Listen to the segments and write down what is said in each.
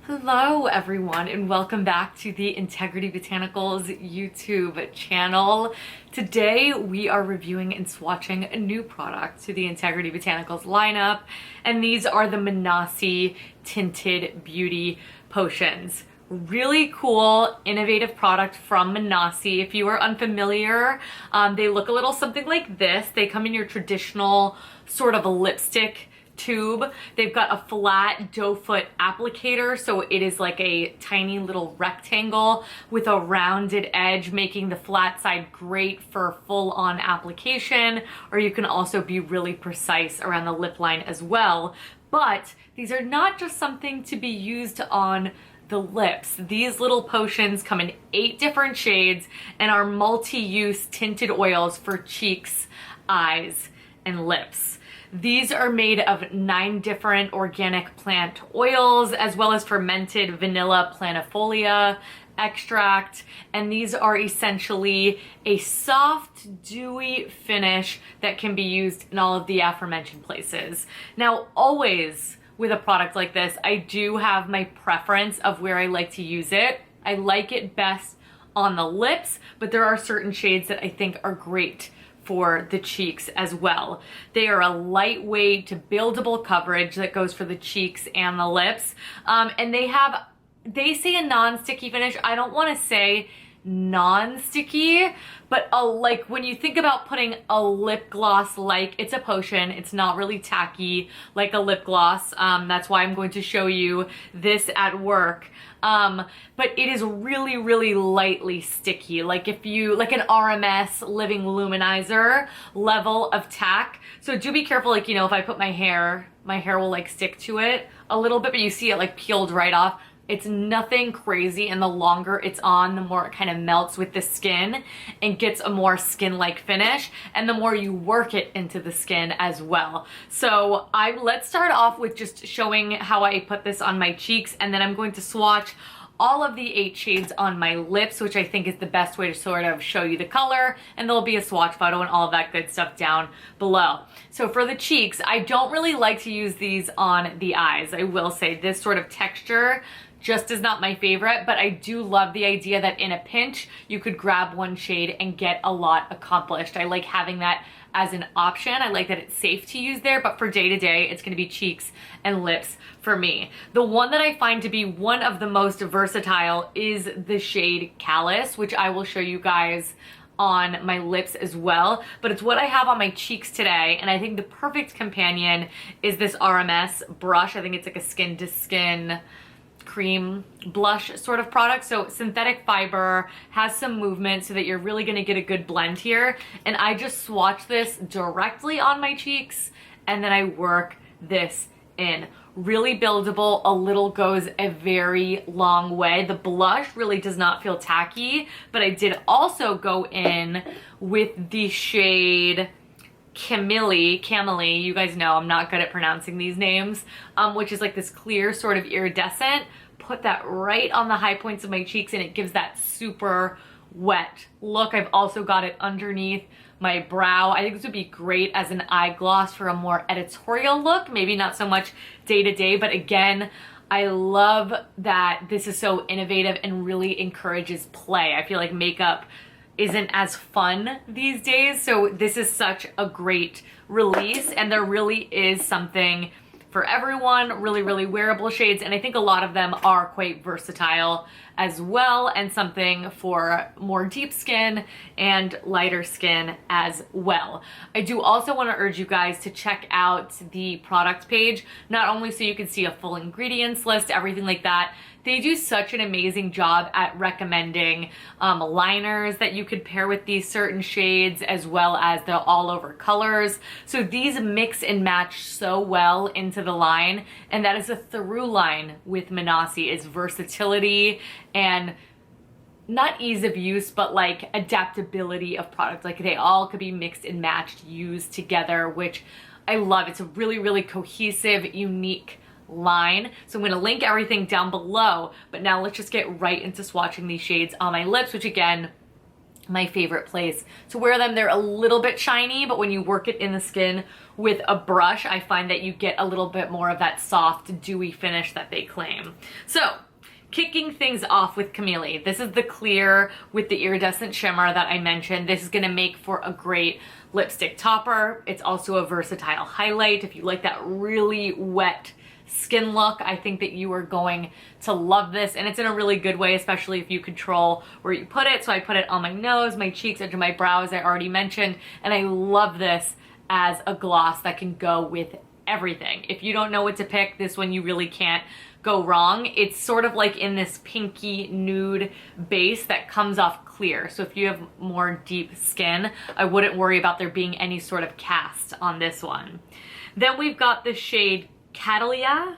Hello everyone and welcome back to the Integrity Botanicals YouTube channel. Today we are reviewing and swatching a new product to the Integrity Botanicals lineup, and these are the ANASI Tinted Beauty Potions. Really cool, innovative product from ANASI. If you are unfamiliar, they look a little something like this. They come in your traditional sort of a lipstick tube. They've got a flat doe foot applicator, so it is like a tiny little rectangle with a rounded edge, making the flat side great for full-on application, or you can also be really precise around the lip line as well. But these are not just something to be used on the lips. These little potions come in 8 different shades and are multi-use tinted oils for cheeks, eyes, and lips. These are made of 9 different organic plant oils, as well as fermented vanilla planifolia extract, and these are essentially a soft, dewy finish that can be used in all of the aforementioned places. Now, always with a product like this, I do have my preference of where I like to use it. I like it best on the lips, but there are certain shades that I think are great for the cheeks as well. They are a lightweight to buildable coverage that goes for the cheeks and the lips. And they say a non-sticky finish. I don't want to say non-sticky, but like when you think about putting a lip gloss, like it's a potion, it's not really tacky like a lip gloss. That's why I'm going to show you this at work. But it is really, really lightly sticky. Like if you, like an RMS Living Luminizer level of tack. So do be careful, like, you know, if I put my hair will like stick to it a little bit, but you see it like peeled right off. It's nothing crazy, and the longer it's on, the more it kind of melts with the skin and gets a more skin-like finish, and the more you work it into the skin as well. So let's start off with just showing how I put this on my cheeks, and then I'm going to swatch all of the 8 shades on my lips, which I think is the best way to sort of show you the color, and there'll be a swatch photo and all of that good stuff down below. So for the cheeks, I don't really like to use these on the eyes. I will say this sort of texture just is not my favorite, but I do love the idea that in a pinch, you could grab one shade and get a lot accomplished. I like having that as an option. I like that it's safe to use there, but for day to day, it's gonna be cheeks and lips for me. The one that I find to be one of the most versatile is the shade Callus, which I will show you guys on my lips as well, but it's what I have on my cheeks today, and I think the perfect companion is this RMS brush. I think it's like a skin to skin cream blush sort of product. So synthetic fiber, has some movement so that you're really gonna get a good blend here. And I just swatch this directly on my cheeks, and then I work this in. Really buildable, a little goes a very long way. The blush really does not feel tacky, but I did also go in with the shade Chamele, you guys know I'm not good at pronouncing these names, which is like this clear sort of iridescent. Put that right on the high points of my cheeks, and it gives that super wet look. I've also got it underneath my brow. I think this would be great as an eye gloss for a more editorial look, maybe not so much day to day, but again, I love that this is so innovative and really encourages play. I feel like makeup isn't as fun these days, so this is such a great release, and there really is something for everyone. Really, really wearable shades, and I think a lot of them are quite versatile as well, and something for more deep skin and lighter skin as well. I do also want to urge you guys to check out the product page, not only so you can see a full ingredients list, everything like that. They do such an amazing job at recommending liners that you could pair with these certain shades, as well as the all over colors. So these mix and match so well into the line, and that is a through line with ANASI, is versatility and not ease of use, but like adaptability of product. Like they all could be mixed and matched, used together, which I love. It's a really, really cohesive, unique line. So I'm going to link everything down below, but now let's just get right into swatching these shades on my lips, which again, my favorite place to wear them. They're a little bit shiny, but when you work it in the skin with a brush, I find that you get a little bit more of that soft, dewy finish that they claim. So, kicking things off with Chamele. This is the clear with the iridescent shimmer that I mentioned. This is gonna make for a great lipstick topper. It's also a versatile highlight. If you like that really wet skin look, I think that you are going to love this, and it's in a really good way, especially if you control where you put it. So I put it on my nose, my cheeks, under my brows, I already mentioned, and I love this as a gloss that can go with everything. If you don't know what to pick, this one you really can't go wrong. It's sort of like in this pinky nude base that comes off clear. So if you have more deep skin, I wouldn't worry about there being any sort of cast on this one. Then we've got the shade Catalia.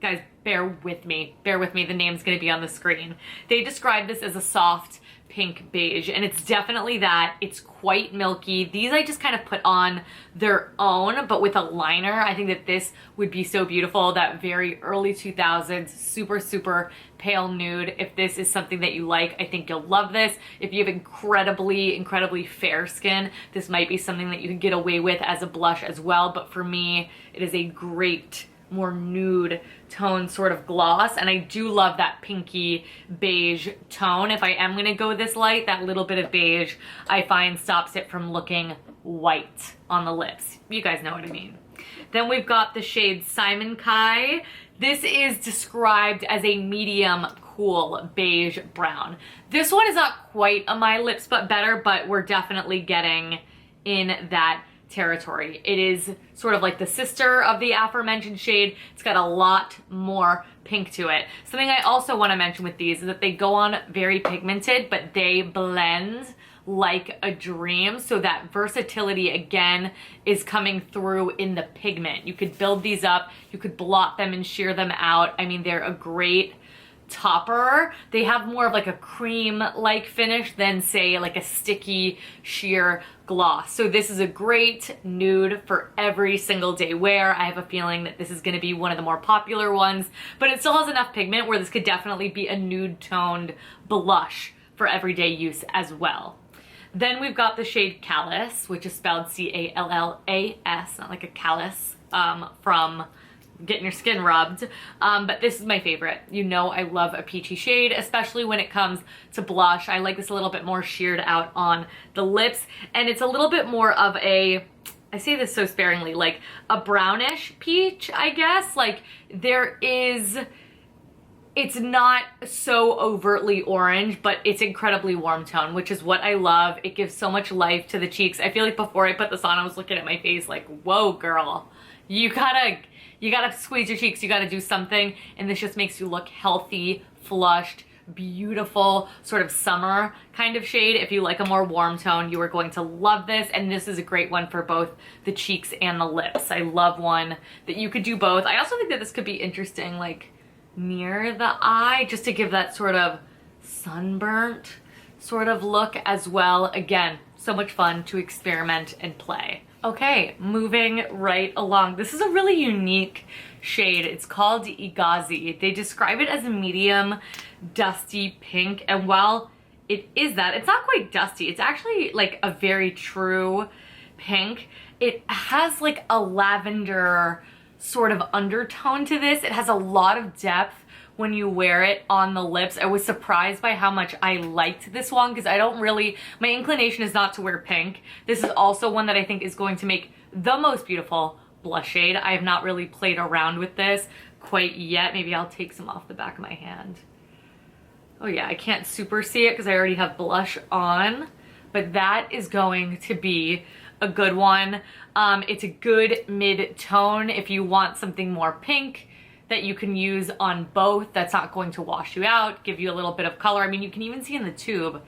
Guys, bear with me, the name's gonna be on the screen. They describe this as a soft pink beige, and it's definitely that. It's quite milky. These I just kind of put on their own, but with a liner. I think that this would be so beautiful, that very early 2000s, super, super pale nude. If this is something that you like, I think you'll love this. If you have incredibly, incredibly fair skin, this might be something that you can get away with as a blush as well, but for me, it is a great, more nude tone sort of gloss, and I do love that pinky beige tone. If I am gonna go this light, that little bit of beige I find stops it from looking white on the lips. You guys know what I mean. Then we've got the shade Simon Kai. This is described as a medium cool beige brown. This one is not quite on my lips but better, but we're definitely getting in that territory. It is sort of like the sister of the aforementioned shade. It's got a lot more pink to it. Something I also want to mention with these is that they go on very pigmented, but they blend like a dream. So that versatility again is coming through in the pigment. You could build these up, you could blot them and sheer them out. I mean, they're a great topper. They have more of like a cream-like finish than say like a sticky sheer gloss. So this is a great nude for every single day wear. I have a feeling that this is going to be one of the more popular ones, but it still has enough pigment where this could definitely be a nude toned blush for everyday use as well. Then we've got the shade Callus, which is spelled C-A-L-L-A-S, not like a callus, from getting your skin rubbed, but this is my favorite. You know I love a peachy shade, especially when it comes to blush. I like this a little bit more sheared out on the lips, and it's a little bit more of a, I say this so sparingly, like a brownish peach, I guess. Like there is, it's not so overtly orange, but it's incredibly warm tone, which is what I love. It gives so much life to the cheeks. I feel like before I put this on, I was looking at my face like, whoa girl, you gotta squeeze your cheeks, you gotta do something, and this just makes you look healthy, flushed, beautiful, sort of summer kind of shade. If you like a more warm tone, you are going to love this, and this is a great one for both the cheeks and the lips. I love one that you could do both. I also think that this could be interesting, like near the eye, just to give that sort of sunburnt sort of look as well. Again, so much fun to experiment and play. Okay, moving right along. This is a really unique shade. It's called Egazi. They describe it as a medium dusty pink, and while it is that, it's not quite dusty. It's actually like a very true pink. It has like a lavender sort of undertone to this. It has a lot of depth when you wear it on the lips. I was surprised by how much I liked this one because I don't really, my inclination is not to wear pink. This is also one that I think is going to make the most beautiful blush shade. I have not really played around with this quite yet. Maybe I'll take some off the back of my hand. Oh yeah, I can't super see it because I already have blush on, but that is going to be a good one. It's a good mid-tone if you want something more pink that you can use on both. That's not going to wash you out, give you a little bit of color. I mean, you can even see in the tube,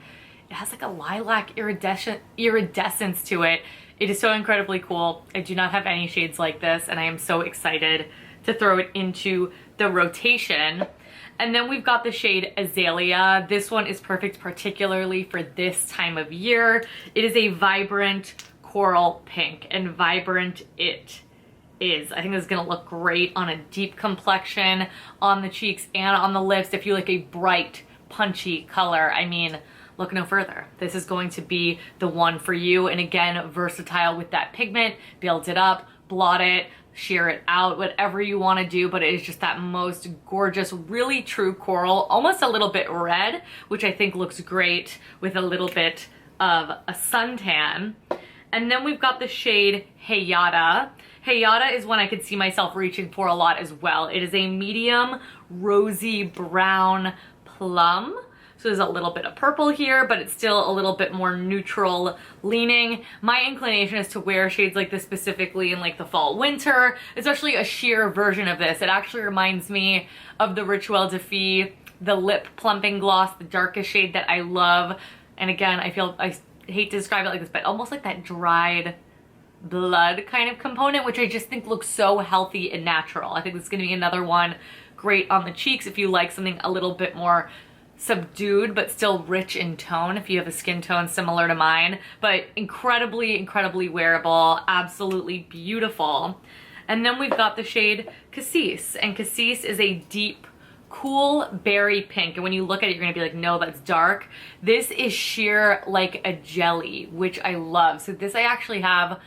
it has like a lilac iridescence to it. It is so incredibly cool. I do not have any shades like this, and I am so excited to throw it into the rotation. And then we've got the shade Azalea. This one is perfect particularly for this time of year. It is a vibrant coral pink, and vibrant it is. I think this is gonna look great on a deep complexion, on the cheeks and on the lips. If you like a bright, punchy color, I mean, look no further. This is going to be the one for you. And again, versatile with that pigment, build it up, blot it, sheer it out, whatever you want to do, but it is just that most gorgeous, really true coral, almost a little bit red, which I think looks great with a little bit of a suntan. And then we've got the shade Hiata. Hiata is one I could see myself reaching for a lot as well. It is a medium rosy brown plum. So there's a little bit of purple here, but it's still a little bit more neutral leaning. My inclination is to wear shades like this specifically in like the fall winter, especially a sheer version of this. It actually reminds me of the Rituel de Fille, the lip plumping gloss, the darkest shade that I love. And again, I hate to describe it like this, but almost like that dried blood kind of component, which I just think looks so healthy and natural. I think this is gonna be another one great on the cheeks if you like something a little bit more subdued but still rich in tone, if you have a skin tone similar to mine, but incredibly wearable, absolutely beautiful. And then we've got the shade Cassis, and Cassis is a deep cool berry pink, and when you look at it you're gonna be like, no, that's dark. This is sheer like a jelly, which I love. So this I actually have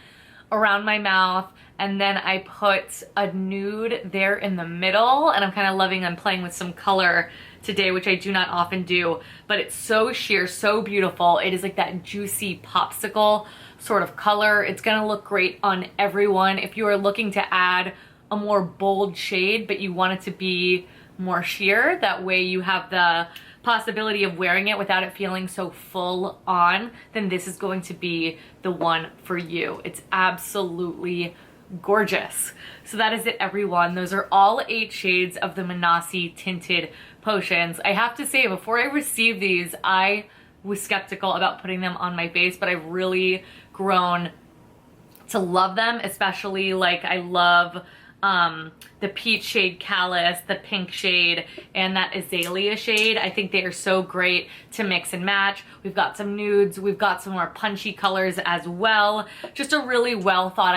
around my mouth, and then I put a nude there in the middle, and I'm kind of loving, I'm playing with some color today, which I do not often do, but it's so sheer, so beautiful. It is like that juicy popsicle sort of color. It's gonna look great on everyone. If you are looking to add a more bold shade, but you want it to be more sheer, that way you have the possibility of wearing it without it feeling so full on, then this is going to be the one for you. It's absolutely gorgeous. So that is it, everyone. Those are all 8 shades of the ANASI Tinted Potions. I have to say, before I received these, I was skeptical about putting them on my face, but I've really grown to love them, especially like I love the peach shade Callus, the pink shade, and that azalea shade. I think they are so great to mix and match. We've got some nudes, we've got some more punchy colors as well. Just a really well thought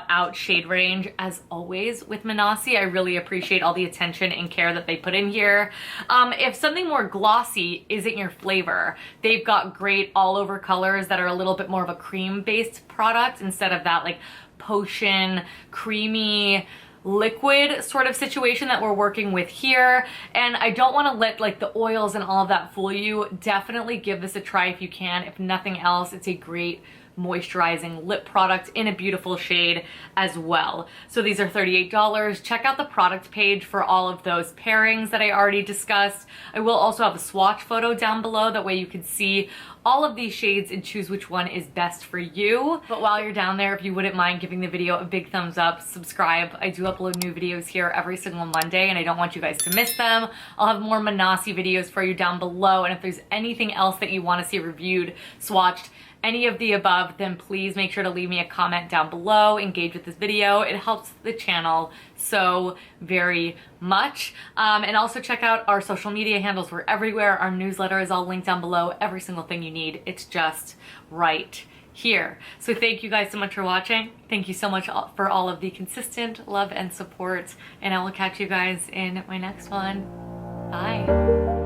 out shade range as always with ANASI. I really appreciate all the attention and care that they put in here. If something more glossy isn't your flavor, they've got great all over colors that are a little bit more of a cream based product instead of that like potion creamy liquid sort of situation that we're working with here. And I don't want to let like the oils and all of that fool you. Definitely give this a try if you can. If nothing else, it's a great moisturizing lip product in a beautiful shade as well. So these are $38. Check out the product page for all of those pairings that I already discussed. I will also have a swatch photo down below, that way you can see all of these shades and choose which one is best for you. But while you're down there, if you wouldn't mind giving the video a big thumbs up, subscribe. I do upload new videos here every single Monday and I don't want you guys to miss them. I'll have more ANASI videos for you down below, and if there's anything else that you want to see reviewed, swatched, any of the above, then please make sure to leave me a comment down below, engage with this video. It helps the channel so very much. And also check out our social media handles. We're everywhere. Our newsletter is all linked down below. Every single thing you need, it's just right here. So thank you guys so much for watching. Thank you so much for all of the consistent love and support, and I will catch you guys in my next one. Bye.